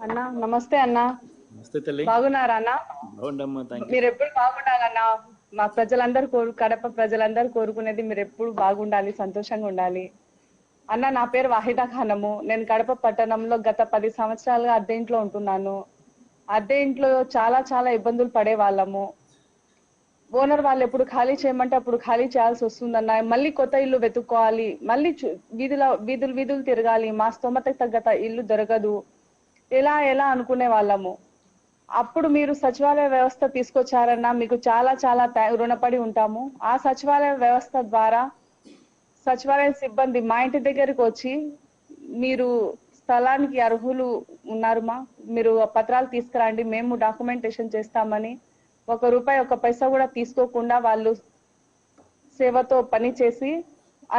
అన్నా నమస్తే అన్నా. నమస్తే తల్లి. బాగున్నారా అన్నా? బాగుండమ్మా. Thank you. మీరు ఎప్పుడు బాగుండాలన్నా. మా ప్రజలందరూ కడప ప్రజలందరూ కోరుకునేది మీరు ఎప్పుడు బాగుండాలి, సంతోషంగా ఉండాలి. అన్న, నా పేరు వాహిదా ఖానము. నేను కడప పట్టణంలో గత 10 సంవత్సరాలుగా అద్దె ఇంట్లో ఉంటున్నాను. అద్దె ఇంట్లో చాలా చాలా ఇబ్బందులు పడే వాళ్ళము. ఓనర్ వాళ్ళు ఎప్పుడు ఖాళీ చేయమంటే అప్పుడు ఖాళీ చేయాల్సి వస్తుందన్న. మళ్ళీ కొత్త ఇల్లు వెతుక్కోవాలి, మళ్ళీ వీధులు తిరగాలి. మా స్తోమతకు తగ్గ ఇల్లు దొరకదు. ఎలా ఎలా అనుకునే వాళ్ళము. అప్పుడు మీరు సచివాలయ వ్యవస్థ తీసుకొచ్చారన్నా, మీకు చాలా చాలా రుణపడి ఉంటాము. ఆ సచివాలయ వ్యవస్థ ద్వారా సచివాలయ సిబ్బంది మా ఇంటి దగ్గరికి వచ్చి, మీరు స్థలానికి అర్హులు ఉన్నారుమా, మీరు పత్రాలు తీసుకురండి, మేము డాక్యుమెంటేషన్ చేస్తామని ₹1 1 పైసా కూడా తీసుకోకుండా వాళ్ళు సేవతో పని చేసి,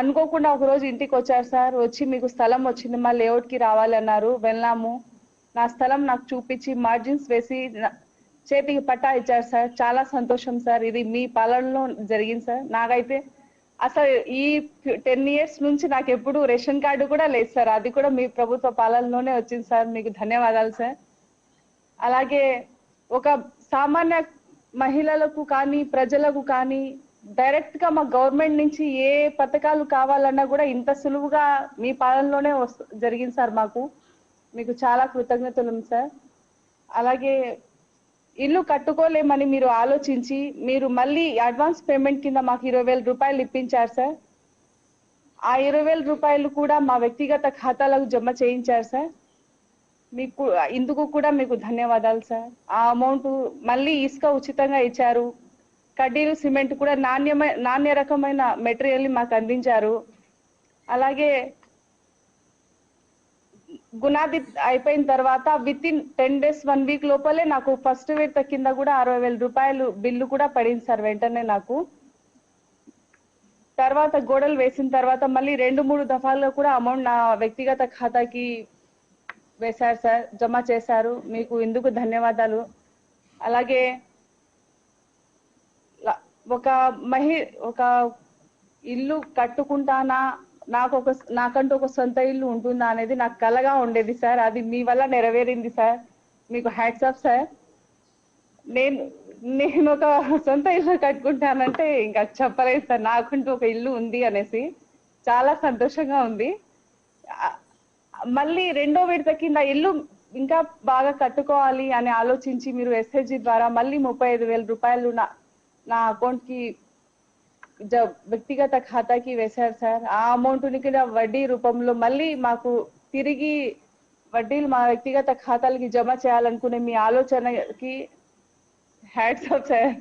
అనుకోకుండా ఒక రోజు ఇంటికి వచ్చారు సార్. వచ్చి మీకు స్థలం వచ్చింది, మా లేఅవుట్ కి రావాలి అన్నారు. వెళ్ళాము. నా స్థలం నాకు చూపించి మార్జిన్స్ వేసి చేతికి పట్టా ఇచ్చారు సార్. చాలా సంతోషం సార్. ఇది మీ పాలనలో జరిగింది సార్. నాకైతే అసలు ఈ 10 years నుంచి నాకు ఎప్పుడు రేషన్ కార్డు కూడా లేదు సార్. అది కూడా మీ ప్రభుత్వ పాలనలోనే వచ్చింది సార్. మీకు ధన్యవాదాలు సార్. అలాగే ఒక సామాన్య మహిళలకు కానీ ప్రజలకు కానీ డైరెక్ట్ గా మా గవర్నమెంట్ నుంచి ఏ పథకాలు కావాలన్నా కూడా ఇంత సులువుగా మీ పాలనలోనే జరిగింది సార్. మీకు చాలా కృతజ్ఞతలు సార్. అలాగే ఇల్లు కట్టుకోలేమని మీరు ఆలోచించి మీరు మళ్ళీ అడ్వాన్స్ పేమెంట్ కింద మాకు ₹20,000 ఇప్పించారు సార్. ఆ ₹20,000 కూడా మా వ్యక్తిగత ఖాతాలకు జమ చేయించారు సార్. మీకు ఇందుకు కూడా మీకు ధన్యవాదాలు సార్. ఆ అమౌంట్ మళ్ళీ ఇసుక ఉచితంగా ఇచ్చారు. కడ్డీలు సిమెంట్ కూడా నాణ్య రకమైన మెటీరియల్ మాకు అందించారు. అలాగే గునాది అయిపోయిన తర్వాత విత్ ఇన్ 10 days 1 week లోపలే నాకు ఫస్ట్ విడత కింద కూడా ₹60,000 బిల్లు కూడా పడింది సార్ వెంటనే నాకు. తర్వాత గోడలు వేసిన తర్వాత మళ్ళీ 2-3 దఫాల్లో కూడా అమౌంట్ నా వ్యక్తిగత ఖాతాకి వేశారు సార్, జమ చేశారు. మీకు ఇందుకు ధన్యవాదాలు. అలాగే ఒక ఇల్లు కట్టుకుంటానా, నాకంటూ ఒక సొంత ఇల్లు ఉంటుందా అనేది నాకు కలగా ఉండేది సార్. అది మీ వల్ల నెరవేరింది సార్. మీకు హ్యాట్స్ ఆఫ్ సార్. నేను ఒక సొంత ఇల్లు కట్టుకుంటానంటే ఇంకా చెప్పలేదు సార్. నాకంటూ ఒక ఇల్లు ఉంది అనేసి చాలా సంతోషంగా ఉంది. మళ్ళీ రెండో విడత కింద ఇల్లు ఇంకా బాగా కట్టుకోవాలి అని ఆలోచించి మీరు ఎస్హెచ్జి ద్వారా మళ్ళీ ₹35,000 నా అకౌంట్ కి వ్యక్తిగత ఖాతాకి వేశారు సార్. ఆ అమౌంట్ ని కూడా వడ్డీ రూపంలో మళ్ళీ మాకు తిరిగి వడ్డీలు మా వ్యక్తిగత ఖాతాలకి జమ చేయాలనుకునే మీ ఆలోచనకి హ్యాట్స్ ఆఫ్ సార్.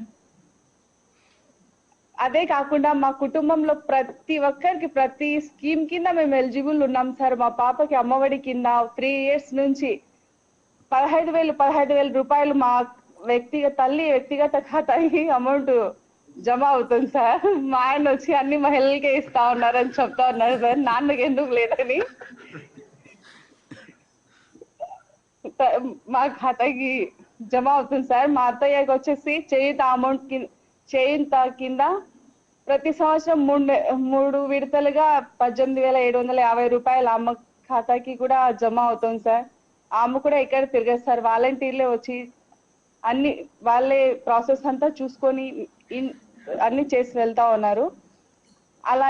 అదే కాకుండా మా కుటుంబంలో ప్రతి ఒక్కరికి ప్రతి స్కీమ్ కింద మేము ఎలిజిబుల్ ఉన్నాం సార్. మా పాపకి అమ్మఒడి కింద 3 years నుంచి ₹15,000 మా వ్యక్తిగత ఖాతాకి అమౌంట్ జమ అవుతుంది సార్. మా ఆయన వచ్చి అన్ని మహిళలకే ఇస్తా ఉన్నారని చెప్తా ఉన్నారు సార్. నాన్నకి ఎందుకు లేదని మా ఖాతాకి జమ అవుతుంది సార్. మా అత్తయ్యకి వచ్చేసి చేయూత కింద ప్రతి సంవత్సరం 3 విడతలుగా ₹18,750 అమ్మ ఖాతాకి కూడా జమ అవుతుంది సార్. అమ్మ కూడా ఇక్కడ తిరగదు సార్. వాలంటీర్లే వచ్చి వాళ్ళే ప్రాసెస్ అంతా చూసుకొని అన్ని చేసి వెళ్తా ఉన్నారు. అలా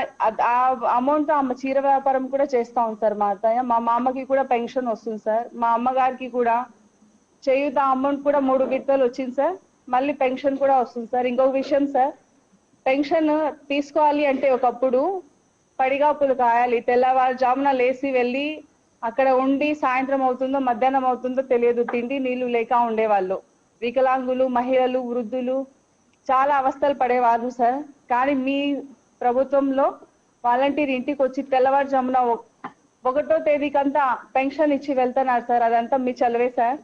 ఆ అమౌంట్ ఆమె చీర వ్యాపారం కూడా చేస్తా ఉంది సార్ మా అత్తయ్య. మా మామకి కూడా పెన్షన్ వస్తుంది సార్. మా అమ్మగారికి కూడా చేయూత అమౌంట్ కూడా 3 విడతలు వచ్చింది సార్. మళ్ళీ పెన్షన్ కూడా వస్తుంది సార్. ఇంకొక విషయం సార్, పెన్షన్ తీసుకోవాలి అంటే ఒకప్పుడు పడిగాపులు కాయాలి. తెల్లవారుజామున లేసి వెళ్ళి అక్కడ ఉండి సాయంత్రం అవుతుందో మధ్యాహ్నం అవుతుందో తెలియదు, తిండి నీళ్లు లేక ఉండేవాళ్ళు. వికలాంగులు, మహిళలు, వృద్ధులు చాలా అవస్థలు పడేవారు సార్. కానీ మీ ప్రభుత్వంలో వాలంటీర్ ఇంటికి వచ్చి తెల్లవారుజామున 1వ తేదీకంతా పెన్షన్ ఇచ్చి వెళ్తున్నారు సార్. అదంతా మీ చలవే సార్.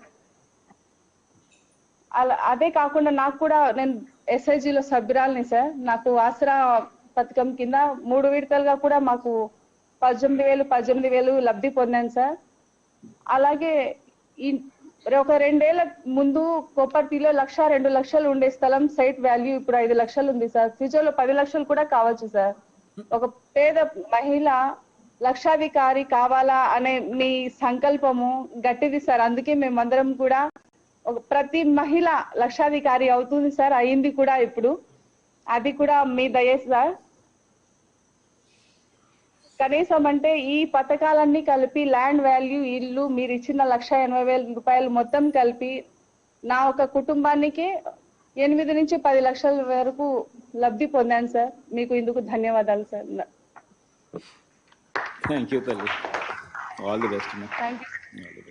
అదే కాకుండా నాకు కూడా నేను ఎస్ఐజిలో సభ్యురాలిని సార్. నాకు ఆసరా పథకం కింద 3 విడతలుగా కూడా మాకు 18,000 లబ్ధి పొందాను సార్. అలాగే ఒక 2 ఏళ్ల ముందు కోపర్తిలో 1,00,000 2 లక్షలు ఉండే స్థలం సైట్ వాల్యూ ఇప్పుడు 5 లక్షలు ఉంది సార్. ఫ్యూచర్ లో 10 లక్షలు కూడా కావచ్చు సార్. ఒక పేద మహిళ లక్షాధికారి కావాలా అనే మీ సంకల్పము గట్టిది సార్. అందుకే మేమందరం కూడా ప్రతి మహిళ లక్షాధికారి అవుతుంది సార్, అయింది కూడా ఇప్పుడు. అది కూడా మీ దయే సార్. కనీసం అంటే ఈ పథకాలన్నీ కలిపి ల్యాండ్ వాల్యూ, ఇల్లు, మీరు ఇచ్చిన 1,80,000 రూపాయలు మొత్తం కలిపి నా ఒక కుటుంబానికి 8 నుంచి 10 లక్షల వరకు లబ్ధి పొందాను సార్. మీకు ఇందుకు ధన్యవాదాలు సార్. థ్యాంక్ యూ తల్లి. All the best. Thank you.